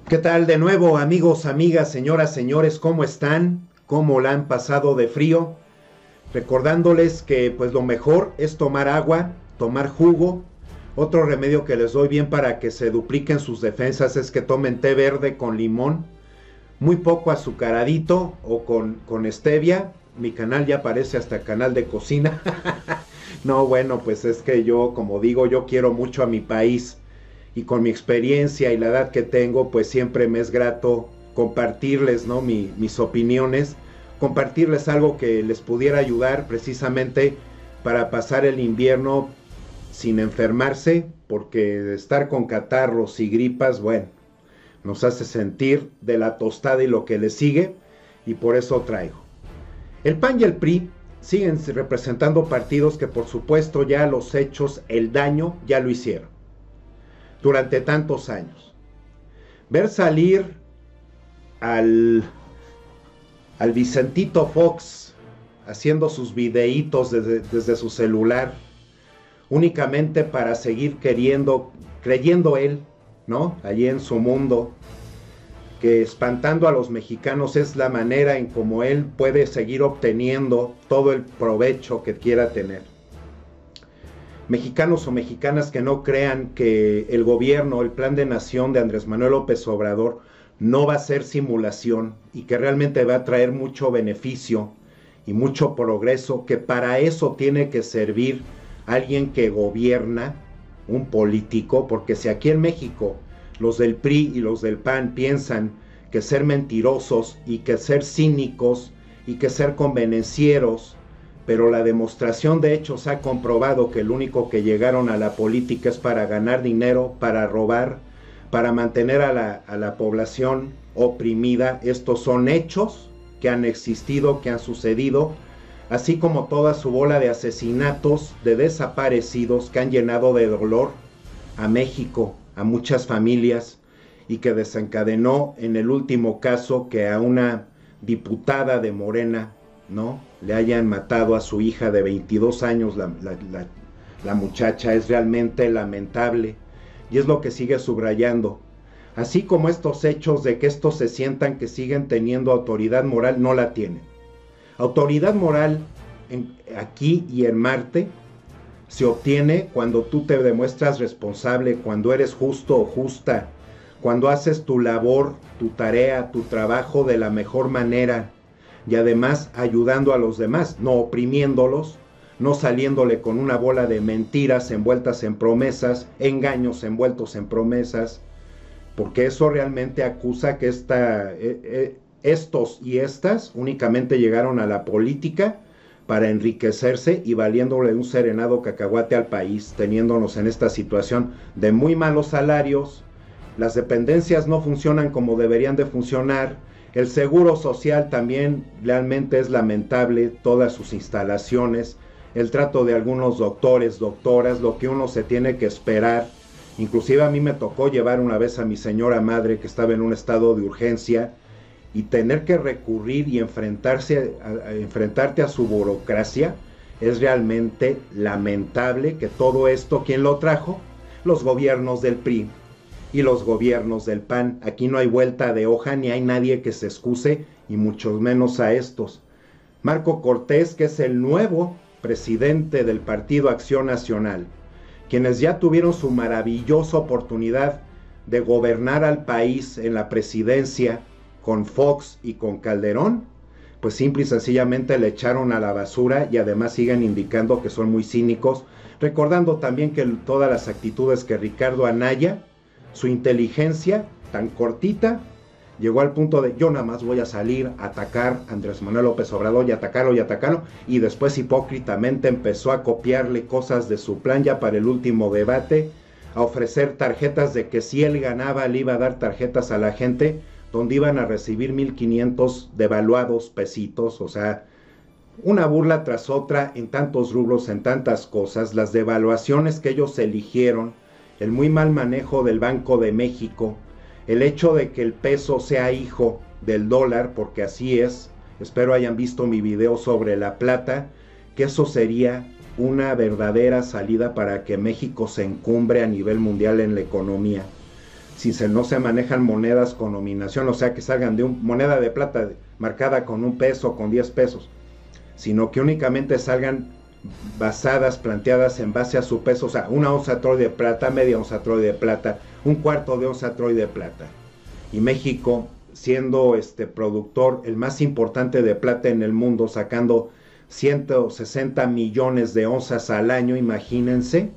¿Qué tal de nuevo, amigos, amigas, señoras, señores? ¿Cómo están? ¿Cómo la han pasado de frío? Recordándoles que pues lo mejor es tomar agua, tomar jugo. Otro remedio que les doy bien para que se dupliquen sus defensas es que tomen té verde con limón, muy poco azucaradito o con stevia. Mi canal ya parece hasta canal de cocina. No, bueno, pues es que yo, como digo, yo quiero mucho a mi país y con mi experiencia y la edad que tengo, pues siempre me es grato compartirles, ¿no? Mis opiniones, compartirles algo que les pudiera ayudar precisamente para pasar el invierno sin enfermarse, porque estar con catarros y gripas, bueno, nos hace sentir de la tostada y lo que le sigue, y por eso traigo. El PAN y el PRI siguen representando partidos que por supuesto ya los hechos, el daño, ya lo hicieron durante tantos años. Ver salir al Vicentito Fox haciendo sus videitos desde su celular, únicamente para seguir creyendo él, ¿no? Allí en su mundo, que espantando a los mexicanos es la manera en cómo él puede seguir obteniendo todo el provecho que quiera tener. Mexicanos o mexicanas que no crean que el gobierno, el plan de nación de Andrés Manuel López Obrador no va a ser simulación y que realmente va a traer mucho beneficio y mucho progreso, que para eso tiene que servir alguien que gobierna, un político, porque si aquí en México los del PRI y los del PAN piensan que ser mentirosos y que ser cínicos y que ser convenencieros, pero la demostración de hechos ha comprobado que el único que llegaron a la política es para ganar dinero, para robar, para mantener a la población oprimida. Estos son hechos que han existido, que han sucedido, así como toda su bola de asesinatos, de desaparecidos que han llenado de dolor a México, a muchas familias, y que desencadenó en el último caso que a una diputada de Morena, ¿no?, le hayan matado a su hija de 22 años, la muchacha. Es realmente lamentable y es lo que sigue subrayando. Así como estos hechos de que estos se sientan que siguen teniendo autoridad moral, no la tienen. Autoridad moral aquí y en Marte se obtiene cuando tú te demuestras responsable, cuando eres justo o justa, cuando haces tu labor, tu tarea, tu trabajo de la mejor manera, y además ayudando a los demás, no oprimiéndolos, no saliéndole con una bola de mentiras envueltas en promesas, engaños envueltos en promesas, porque eso realmente acusa que estos y estas únicamente llegaron a la política para enriquecerse y valiéndole un serenado cacahuate al país, teniéndonos en esta situación de muy malos salarios, las dependencias no funcionan como deberían de funcionar. El seguro social también realmente es lamentable, todas sus instalaciones, el trato de algunos doctores, doctoras, lo que uno se tiene que esperar. Inclusive a mí me tocó llevar una vez a mi señora madre que estaba en un estado de urgencia y tener que recurrir y enfrentarte a su burocracia. Es realmente lamentable que todo esto, ¿quién lo trajo? Los gobiernos del PRI y los gobiernos del PAN. Aquí no hay vuelta de hoja, ni hay nadie que se excuse, y mucho menos a estos. Marco Cortés, que es el nuevo presidente del Partido Acción Nacional, quienes ya tuvieron su maravillosa oportunidad de gobernar al país en la presidencia con Fox y con Calderón, pues simple y sencillamente le echaron a la basura, y además siguen indicando que son muy cínicos, recordando también que todas las actitudes que Ricardo Anaya, su inteligencia tan cortita, llegó al punto de yo nada más voy a salir a atacar a Andrés Manuel López Obrador y atacarlo, y después hipócritamente empezó a copiarle cosas de su plan ya para el último debate, a ofrecer tarjetas de que si él ganaba le iba a dar tarjetas a la gente donde iban a recibir 1,500 devaluados pesitos. O sea, una burla tras otra en tantos rubros, en tantas cosas, las devaluaciones que ellos eligieron, el muy mal manejo del Banco de México, el hecho de que el peso sea hijo del dólar, porque así es. Espero hayan visto mi video sobre la plata, que eso sería una verdadera salida para que México se encumbre a nivel mundial en la economía. si no se manejan monedas con nominación, o sea, que salgan de una moneda de plata marcada con 1 peso, con 10 pesos, sino que únicamente salgan basadas, planteadas en base a su peso, o sea, 1 onza troy de plata, media onza troy de plata, 1/4 de onza troy de plata. Y México, siendo productor el más importante de plata en el mundo, sacando 160 millones de onzas al año, imagínense,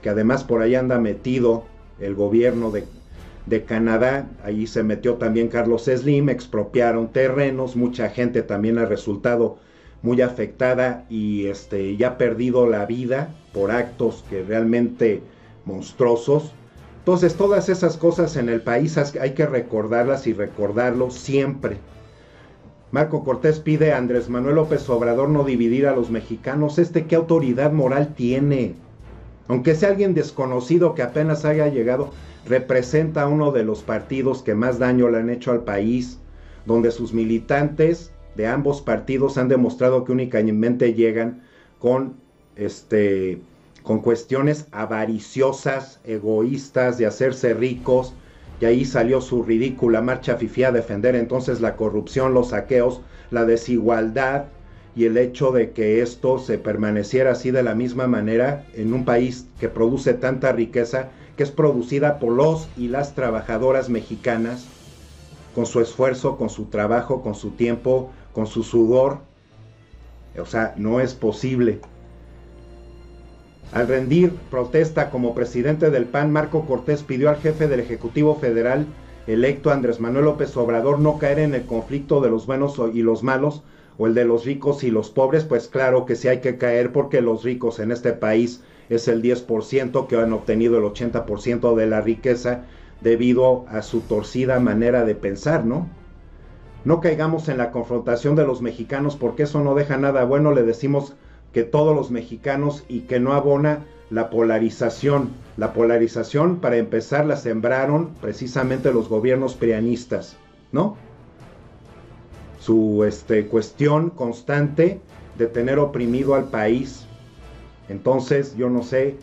que además por ahí anda metido el gobierno de Canadá, ahí se metió también Carlos Slim, expropiaron terrenos, mucha gente también ha resultado muy afectada y ya ha perdido la vida por actos que realmente monstruosos. Entonces todas esas cosas en el país hay que recordarlas y recordarlo siempre. Marco Cortés pide a Andrés Manuel López Obrador no dividir a los mexicanos. ¿Qué autoridad moral tiene? Aunque sea alguien desconocido que apenas haya llegado, representa a uno de los partidos que más daño le han hecho al país, donde sus militantes de ambos partidos han demostrado que únicamente llegan con cuestiones avariciosas, egoístas, de hacerse ricos, y ahí salió su ridícula marcha fifí a defender entonces la corrupción, los saqueos, la desigualdad, y el hecho de que esto se permaneciera así de la misma manera en un país que produce tanta riqueza, que es producida por los y las trabajadoras mexicanas, con su esfuerzo, con su trabajo, con su tiempo, con su sudor. O sea, no es posible. Al rendir protesta como presidente del PAN, Marco Cortés pidió al jefe del Ejecutivo Federal electo, Andrés Manuel López Obrador, no caer en el conflicto de los buenos y los malos, o el de los ricos y los pobres. Pues claro que sí hay que caer, porque los ricos en este país es el 10%, que han obtenido el 80% de la riqueza debido a su torcida manera de pensar, ¿no? No caigamos en la confrontación de los mexicanos, porque eso no deja nada bueno. Le decimos que todos los mexicanos, y que no abona la polarización. La polarización, para empezar, la sembraron precisamente los gobiernos prianistas, ¿no? Su cuestión constante de tener oprimido al país. Entonces yo no sé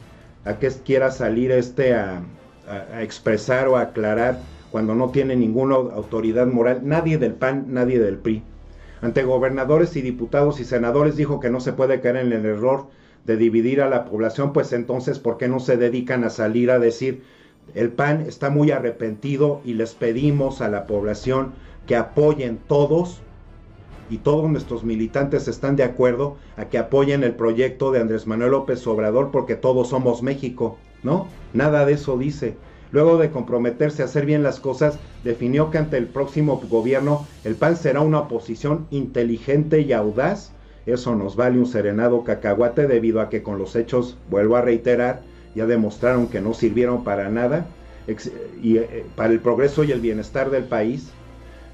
a qué quiera salir a expresar o a aclarar cuando no tiene ninguna autoridad moral, nadie del PAN, nadie del PRI. Ante gobernadores y diputados y senadores dijo que no se puede caer en el error de dividir a la población. Pues entonces, ¿por qué no se dedican a salir a decir: el PAN está muy arrepentido y les pedimos a la población que apoyen todos, y todos nuestros militantes están de acuerdo a que apoyen el proyecto de Andrés Manuel López Obrador, porque todos somos México? ¿No? Nada de eso dice. Luego de comprometerse a hacer bien las cosas, definió que ante el próximo gobierno el PAN será una oposición inteligente y audaz. Eso nos vale un serenado cacahuate, debido a que con los hechos, vuelvo a reiterar, ya demostraron que no sirvieron para nada, para el progreso y el bienestar del país.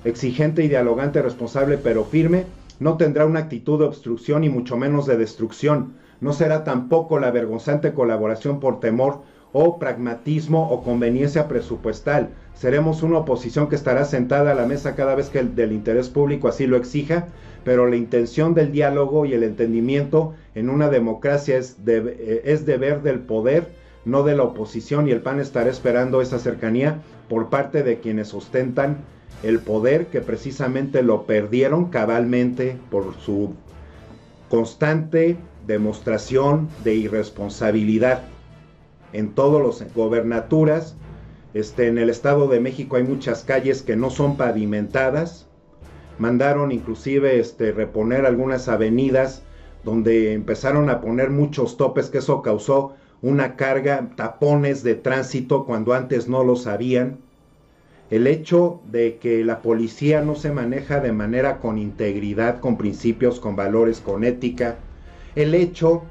Exigente y dialogante, responsable pero firme, no tendrá una actitud de obstrucción y mucho menos de destrucción. No será tampoco la vergonzante colaboración por temor o pragmatismo o conveniencia presupuestal. Seremos una oposición que estará sentada a la mesa cada vez que el del interés público así lo exija, pero la intención del diálogo y el entendimiento en una democracia es deber del poder, no de la oposición, y el PAN estará esperando esa cercanía por parte de quienes ostentan el poder, que precisamente lo perdieron cabalmente por su constante demostración de irresponsabilidad en todas las gobernaturas. En el Estado de México hay muchas calles que no son pavimentadas. Mandaron inclusive reponer algunas avenidas donde empezaron a poner muchos topes, que eso causó una carga, tapones de tránsito cuando antes no lo sabían. El hecho de que la policía no se maneja de manera con integridad, con principios, con valores, con ética. El hecho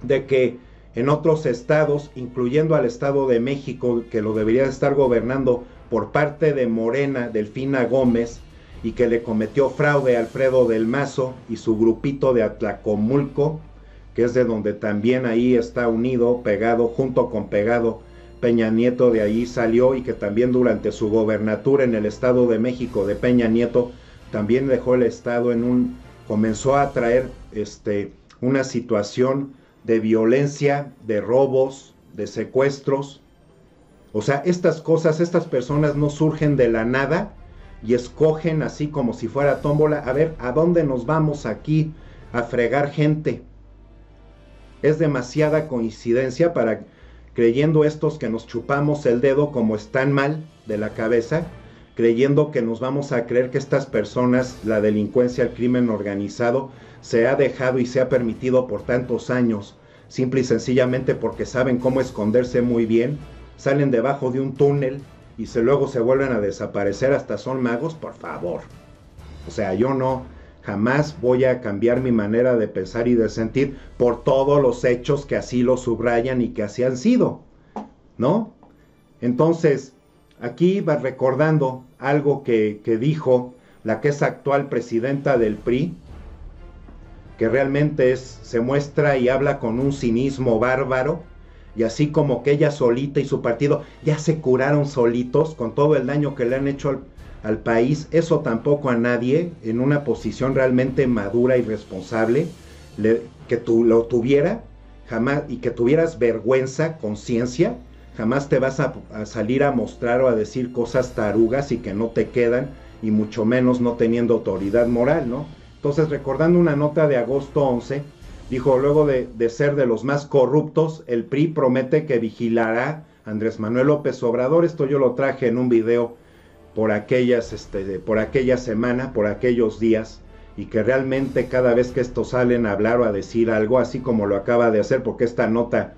de que en otros estados, incluyendo al Estado de México, que lo debería estar gobernando por parte de Morena, Delfina Gómez, y que le cometió fraude a Alfredo del Mazo y su grupito de Atlacomulco, que es de donde también ahí está unido, pegado, junto con pegado, Peña Nieto, de ahí salió, y que también durante su gobernatura en el Estado de México de Peña Nieto también dejó el estado comenzó a traer una situación de violencia, de robos, de secuestros. O sea, estas cosas, estas personas no surgen de la nada y escogen así como si fuera tómbola, a ver, ¿a dónde nos vamos aquí a fregar gente? Es demasiada coincidencia para, creyendo estos que nos chupamos el dedo como están mal de la cabeza, creyendo que nos vamos a creer que estas personas, la delincuencia, el crimen organizado, se ha dejado y se ha permitido por tantos años, simple y sencillamente porque saben cómo esconderse muy bien, salen debajo de un túnel y luego se vuelven a desaparecer, hasta son magos, por favor. O sea, yo no, jamás voy a cambiar mi manera de pensar y de sentir por todos los hechos que así lo subrayan y que así han sido, ¿no? Entonces, aquí va recordando algo que dijo la que es actual presidenta del PRI, que realmente se muestra y habla con un cinismo bárbaro, y así como que ella solita y su partido ya se curaron solitos con todo el daño que le han hecho al país, eso tampoco a nadie en una posición realmente madura y responsable, que tú lo tuviera jamás, y que tuvieras vergüenza, conciencia, jamás te vas a salir a mostrar o a decir cosas tarugas y que no te quedan, y mucho menos no teniendo autoridad moral, ¿no? Entonces, recordando una nota de agosto 11, dijo, luego de ser de los más corruptos, el PRI promete que vigilará a Andrés Manuel López Obrador. Esto yo lo traje en un video por aquella semana, por aquellos días, y que realmente cada vez que estos salen a hablar o a decir algo, así como lo acaba de hacer, porque esta nota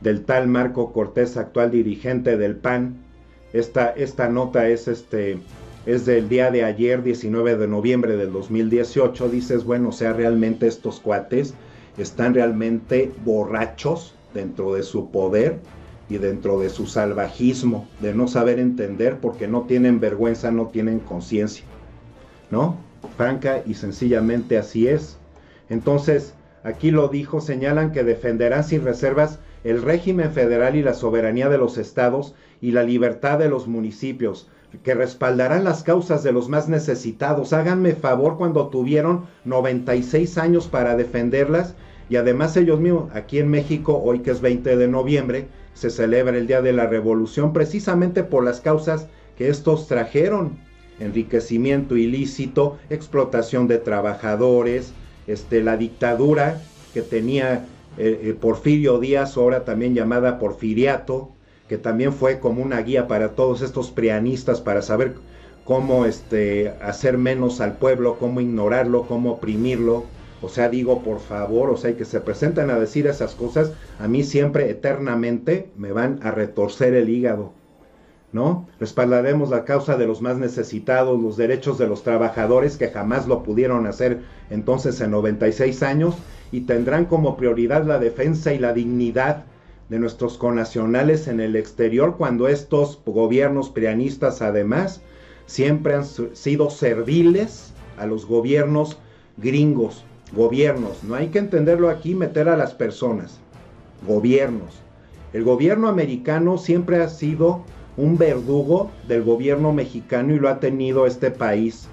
del tal Marco Cortés, actual dirigente del PAN, esta nota es del día de ayer, 19 de noviembre del 2018, dices, bueno, o sea, realmente estos cuates están realmente borrachos dentro de su poder y dentro de su salvajismo, de no saber entender porque no tienen vergüenza, no tienen conciencia, ¿no? Franca y sencillamente así es. Entonces, aquí lo dijo, señalan que defenderán sin reservas el régimen federal y la soberanía de los estados y la libertad de los municipios, que respaldarán las causas de los más necesitados. Háganme favor, cuando tuvieron 96 años para defenderlas, y además ellos mismos, aquí en México, hoy que es 20 de noviembre, se celebra el Día de la Revolución, precisamente por las causas que estos trajeron: enriquecimiento ilícito, explotación de trabajadores, la dictadura que tenía Porfirio Díaz, ahora también llamada Porfiriato, que también fue como una guía para todos estos prianistas para saber cómo hacer menos al pueblo, cómo ignorarlo, cómo oprimirlo. O sea, digo, por favor, o sea, y que se presenten a decir esas cosas, a mí siempre, eternamente, me van a retorcer el hígado, ¿no? Respaldaremos la causa de los más necesitados, los derechos de los trabajadores, que jamás lo pudieron hacer entonces en 96 años, y tendrán como prioridad la defensa y la dignidad de nuestros connacionales en el exterior, cuando estos gobiernos prianistas además siempre han sido serviles a los gobiernos gringos. Gobiernos, no hay que entenderlo aquí, meter a las personas, gobiernos. El gobierno americano siempre ha sido un verdugo del gobierno mexicano, y lo ha tenido este país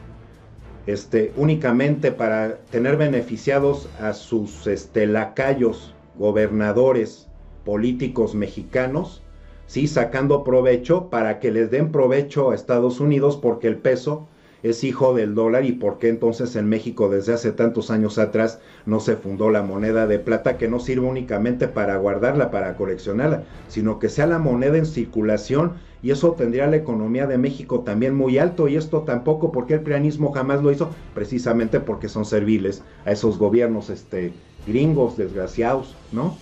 únicamente para tener beneficiados a sus lacayos, gobernadores, políticos mexicanos, sí, sacando provecho para que les den provecho a Estados Unidos, porque el peso es hijo del dólar, y por qué entonces en México desde hace tantos años atrás no se fundó la moneda de plata, que no sirve únicamente para guardarla, para coleccionarla, sino que sea la moneda en circulación, y eso tendría la economía de México también muy alto. Y esto tampoco, porque el prianismo jamás lo hizo, precisamente porque son serviles a esos gobiernos gringos desgraciados, ¿no?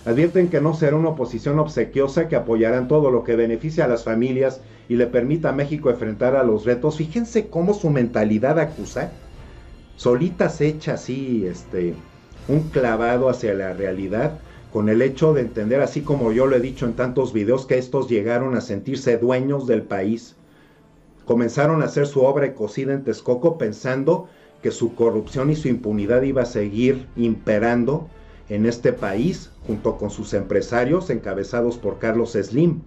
Advierten que no será una oposición obsequiosa, que apoyarán todo lo que beneficie a las familias y le permita a México enfrentar a los retos. Fíjense cómo su mentalidad acusa, solita se echa así un clavado hacia la realidad, con el hecho de entender, así como yo lo he dicho en tantos videos, que estos llegaron a sentirse dueños del país. Comenzaron a hacer su obra cocida en Texcoco, pensando que su corrupción y su impunidad iba a seguir imperando en este país, junto con sus empresarios encabezados por Carlos Slim,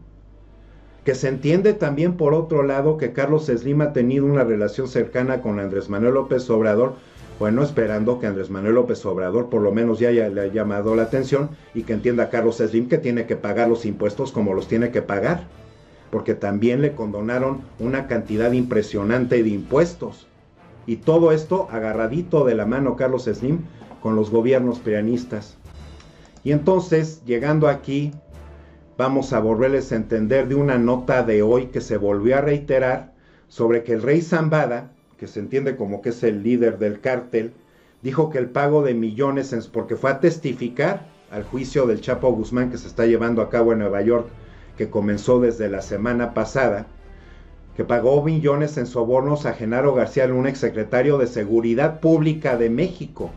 que se entiende también por otro lado que Carlos Slim ha tenido una relación cercana con Andrés Manuel López Obrador, Bueno, esperando que Andrés Manuel López Obrador por lo menos ya le haya llamado la atención y que entienda a Carlos Slim que tiene que pagar los impuestos como los tiene que pagar, porque también le condonaron una cantidad impresionante de impuestos. Y todo esto agarradito de la mano Carlos Slim con los gobiernos prianistas. Y entonces, llegando aquí, vamos a volverles a entender de una nota de hoy que se volvió a reiterar sobre que el rey Zambada, que se entiende como que es el líder del cártel, dijo que el pago de millones, porque fue a testificar al juicio del Chapo Guzmán que se está llevando a cabo en Nueva York, que comenzó desde la semana pasada, que pagó millones en sobornos a Genaro García Luna, exsecretario de Seguridad Pública de México.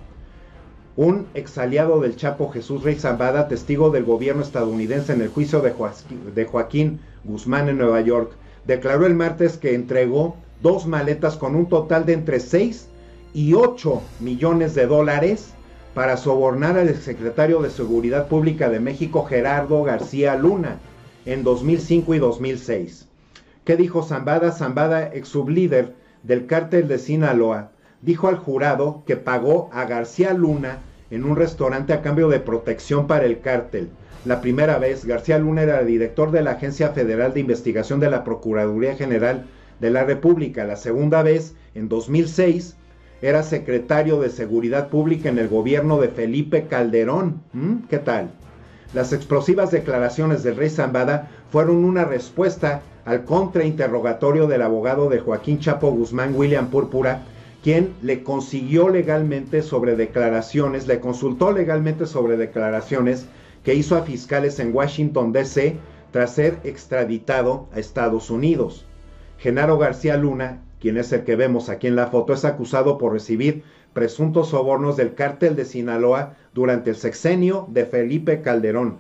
Un exaliado del Chapo, Jesús Rey Zambada, testigo del gobierno estadounidense en el juicio de Joaquín Guzmán en Nueva York, declaró el martes que entregó 2 maletas con un total de entre 6 y 8 millones de dólares para sobornar al exsecretario de Seguridad Pública de México, Gerardo García Luna, en 2005 y 2006. ¿Qué dijo Zambada? Zambada, ex sublíder del cártel de Sinaloa, dijo al jurado que pagó a García Luna en un restaurante a cambio de protección para el cártel. La primera vez, García Luna era director de la Agencia Federal de Investigación de la Procuraduría General de la República. La segunda vez, en 2006, era secretario de Seguridad Pública en el gobierno de Felipe Calderón. ¿Qué tal? Las explosivas declaraciones del rey Zambada fueron una respuesta al contrainterrogatorio del abogado de Joaquín Chapo Guzmán, William Púrpura, quien le consultó legalmente sobre declaraciones que hizo a fiscales en Washington, D.C., tras ser extraditado a Estados Unidos. Genaro García Luna, quien es el que vemos aquí en la foto, es acusado por recibir presuntos sobornos del cártel de Sinaloa durante el sexenio de Felipe Calderón.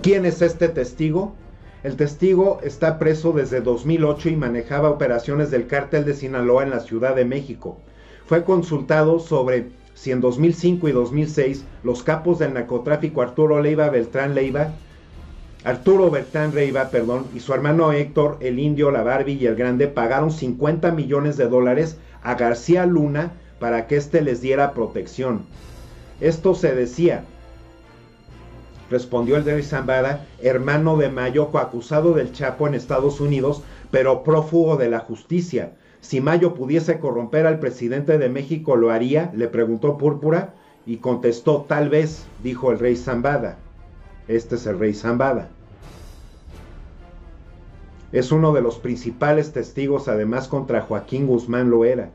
¿Quién es este testigo? El testigo está preso desde 2008 y manejaba operaciones del cártel de Sinaloa en la Ciudad de México. Fue consultado sobre si en 2005 y 2006 los capos del narcotráfico Arturo Bertrán Leiva y su hermano Héctor, el Indio, la Barbie y el Grande pagaron 50 millones de dólares a García Luna para que éste les diera protección. Esto se decía, respondió el rey Zambada, hermano de Mayo, coacusado del Chapo en Estados Unidos, pero prófugo de la justicia. Si Mayo pudiese corromper al presidente de México, ¿lo haría?, le preguntó Púrpura, y contestó, tal vez, dijo el rey Zambada. Este es el rey Zambada. Es uno de los principales testigos, además contra Joaquín Guzmán lo era.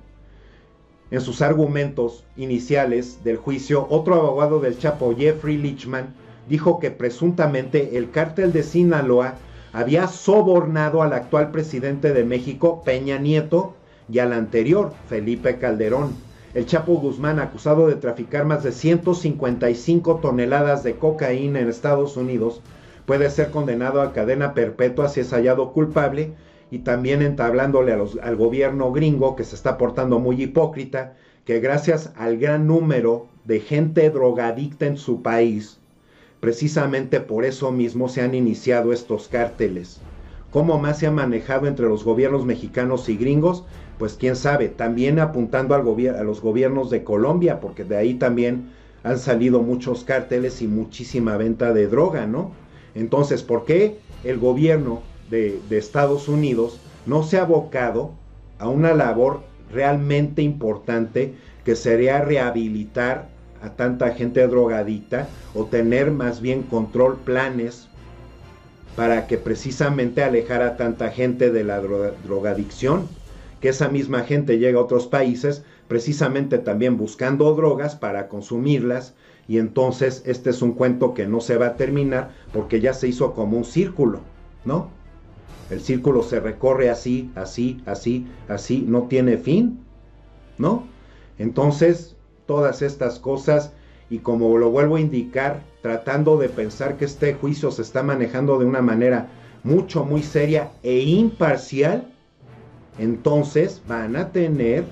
En sus argumentos iniciales del juicio, otro abogado del Chapo, Jeffrey Lichman, dijo que presuntamente el cártel de Sinaloa había sobornado al actual presidente de México, Peña Nieto, y al anterior, Felipe Calderón. El Chapo Guzmán, acusado de traficar más de 155 toneladas de cocaína en Estados Unidos, puede ser condenado a cadena perpetua si es hallado culpable, y también entablándole al gobierno gringo, que se está portando muy hipócrita, que gracias al gran número de gente drogadicta en su país, precisamente por eso mismo se han iniciado estos cárteles. ¿Cómo más se ha manejado entre los gobiernos mexicanos y gringos? Pues quién sabe, también apuntando a los gobiernos de Colombia, porque de ahí también han salido muchos cárteles y muchísima venta de droga, ¿no? Entonces, ¿por qué el gobierno de Estados Unidos no se ha abocado a una labor realmente importante, que sería rehabilitar a tanta gente drogadicta, o tener más bien control, planes para que precisamente alejar a tanta gente de la drogadicción? Que esa misma gente llega a otros países precisamente también buscando drogas para consumirlas, y entonces este es un cuento que no se va a terminar, porque ya se hizo como un círculo, ¿no? El círculo se recorre así, así, así, así, no tiene fin, ¿no? Entonces, todas estas cosas, y como lo vuelvo a indicar, tratando de pensar que este juicio se está manejando de una manera muy seria e imparcial, entonces van a tener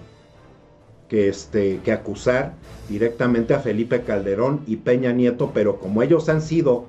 que acusar directamente a Felipe Calderón y Peña Nieto, pero como ellos han sido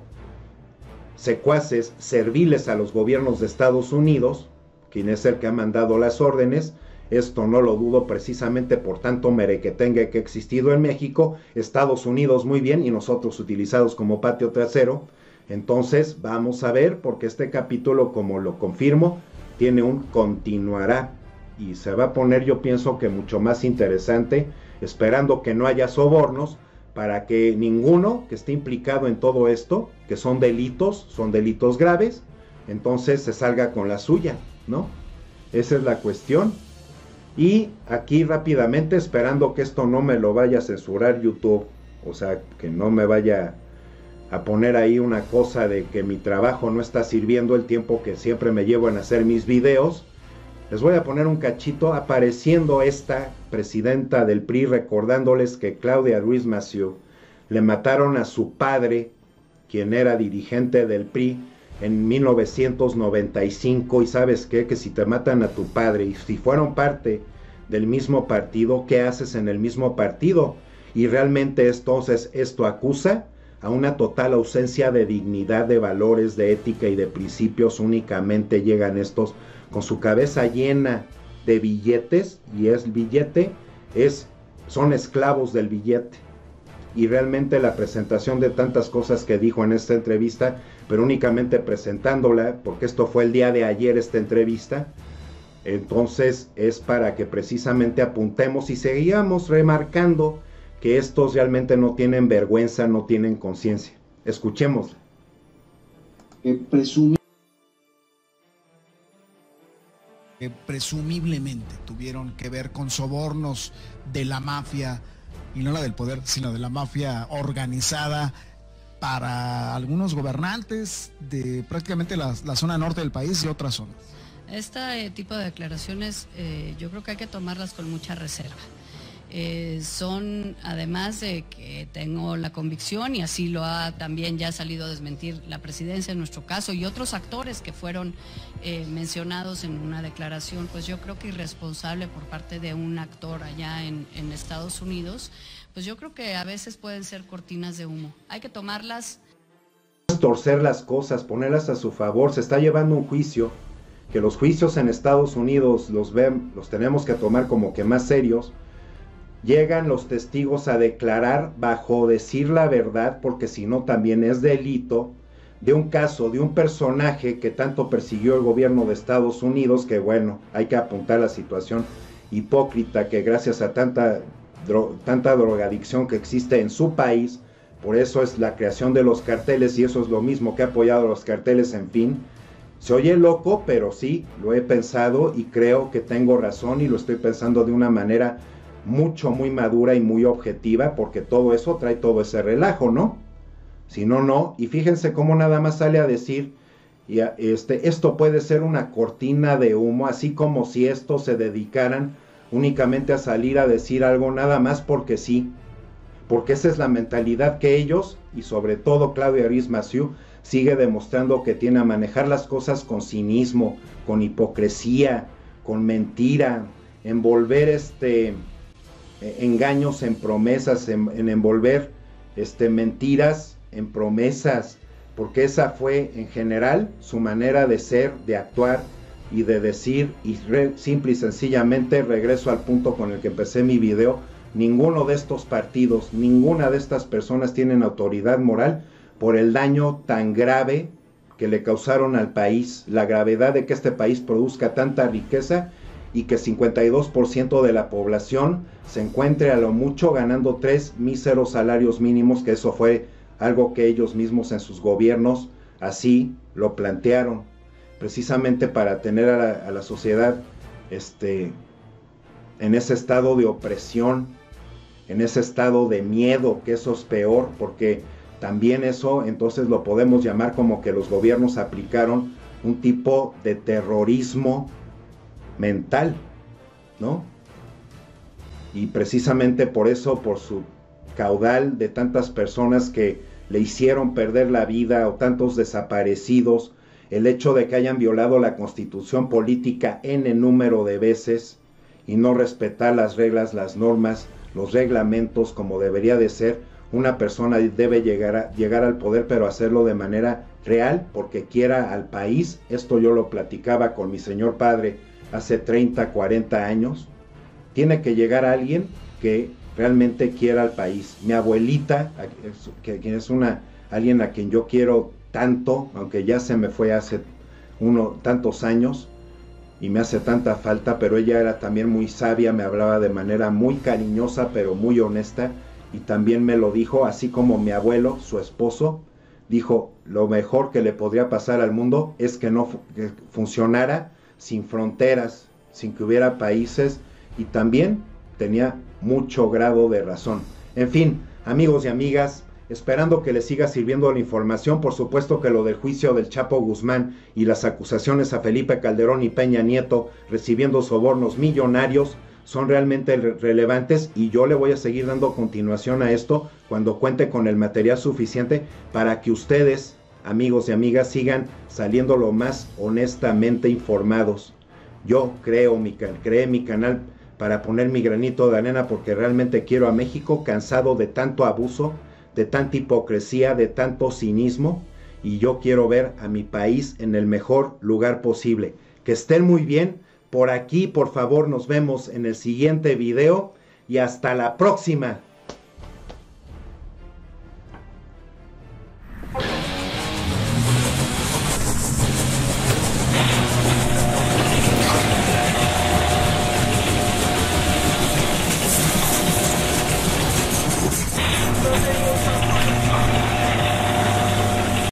secuaces, serviles a los gobiernos de Estados Unidos, quien es el que ha mandado las órdenes, Esto no lo dudo precisamente por tanto merequetengue que ha existido en México, Estados Unidos muy bien y nosotros utilizados como patio trasero. Entonces vamos a ver, porque este capítulo, como lo confirmo, tiene un continuará y se va a poner, yo pienso que mucho más interesante, esperando que no haya sobornos, para que ninguno que esté implicado en todo esto, que son delitos graves, entonces se salga con la suya, ¿no? Esa es la cuestión. Y aquí rápidamente, esperando que esto no me lo vaya a censurar YouTube, o sea, que no me vaya a poner ahí una cosa de que mi trabajo no está sirviendo el tiempo que siempre me llevo en hacer mis videos. Les voy a poner un cachito apareciendo esta presidenta del PRI, recordándoles que Claudia Ruiz Massieu le mataron a su padre, quien era dirigente del PRI, en 1995, y ¿sabes qué? Que si te matan a tu padre y si fueron parte del mismo partido, ¿qué haces en el mismo partido? Y realmente entonces esto acusa a una total ausencia de dignidad, de valores, de ética y de principios. Únicamente llegan estos con su cabeza llena de billetes, y el billete son esclavos del billete. Y realmente la presentación de tantas cosas que dijo en esta entrevista, pero únicamente presentándola, porque esto fue el día de ayer esta entrevista, entonces es para que precisamente apuntemos y seguíamos remarcando que estos realmente no tienen vergüenza, no tienen conciencia. Escuchemos. Presumiblemente tuvieron que ver con sobornos de la mafia, y no la del poder, sino de la mafia organizada, para algunos gobernantes de prácticamente la zona norte del país y otras zonas. Este tipo de declaraciones yo creo que hay que tomarlas con mucha reserva. Son, además de que tengo la convicción, y así lo ha también ya salido a desmentir la presidencia en nuestro caso y otros actores que fueron mencionados en una declaración, pues yo creo que irresponsable por parte de un actor allá en Estados Unidos, pues yo creo que a veces pueden ser cortinas de humo. Hay que tomarlas. Torcer las cosas, ponerlas a su favor. Se está llevando un juicio, que los juicios en Estados Unidos los tenemos que tomar como que más serios. Llegan los testigos a declarar bajo decir la verdad, porque si no también es delito, de un caso de un personaje que tanto persiguió el gobierno de Estados Unidos, que bueno, hay que apuntar la situación hipócrita que gracias a tanta drogadicción que existe en su país, por eso es la creación de los carteles, y eso es lo mismo que ha apoyado a los carteles, en fin. Se oye loco, pero sí, lo he pensado y creo que tengo razón, y lo estoy pensando de una manera muy madura y muy objetiva, porque todo eso trae todo ese relajo, ¿no? Si no, no. Y fíjense cómo nada más sale a decir, esto puede ser una cortina de humo, así como si estos se dedicaran únicamente a salir a decir algo nada más porque sí, porque esa es la mentalidad que ellos, y sobre todo Claudia Ruiz Massieu, sigue demostrando que tiene, a manejar las cosas con cinismo, con hipocresía, con mentira, envolver engaños en promesas, en envolver mentiras en promesas, porque esa fue en general su manera de ser, de actuar y de decir. Y simple y sencillamente regreso al punto con el que empecé mi video: ninguno de estos partidos, ninguna de estas personas tienen autoridad moral por el daño tan grave que le causaron al país, la gravedad de que este país produzca tanta riqueza y que 52% de la población se encuentre a lo mucho ganando 3 míseros salarios mínimos, que eso fue algo que ellos mismos en sus gobiernos así lo plantearon, precisamente para tener a la sociedad en ese estado de opresión, en ese estado de miedo, que eso es peor, porque también eso entonces lo podemos llamar como que los gobiernos aplicaron un tipo de terrorismo mental, ¿no? Y precisamente por eso, por su caudal de tantas personas que le hicieron perder la vida, o tantos desaparecidos, el hecho de que hayan violado la Constitución política n número de veces y no respetar las reglas, las normas, los reglamentos como debería de ser. Una persona debe llegar al poder, pero hacerlo de manera real, porque quiera al país. Esto yo lo platicaba con mi señor padre hace 30, 40 años. Tiene que llegar alguien que realmente quiera al país. Mi abuelita, que es alguien a quien yo quiero tanto, aunque ya se me fue hace tantos años y me hace tanta falta, pero ella era también muy sabia, me hablaba de manera muy cariñosa pero muy honesta, y también me lo dijo, así como mi abuelo, su esposo, dijo, lo mejor que le podría pasar al mundo es que funcionara sin fronteras, sin que hubiera países, y también tenía mucho grado de razón. En fin, amigos y amigas, esperando que les siga sirviendo la información. Por supuesto que lo del juicio del Chapo Guzmán y las acusaciones a Felipe Calderón y Peña Nieto recibiendo sobornos millonarios son realmente relevantes, y yo le voy a seguir dando continuación a esto cuando cuente con el material suficiente para que ustedes, amigos y amigas, sigan saliendo lo más honestamente informados. Yo creé mi canal para poner mi granito de arena porque realmente quiero a México, cansado de tanto abuso, de tanta hipocresía, de tanto cinismo, y yo quiero ver a mi país en el mejor lugar posible. Que estén muy bien. Por aquí, por favor, nos vemos en el siguiente video y hasta la próxima.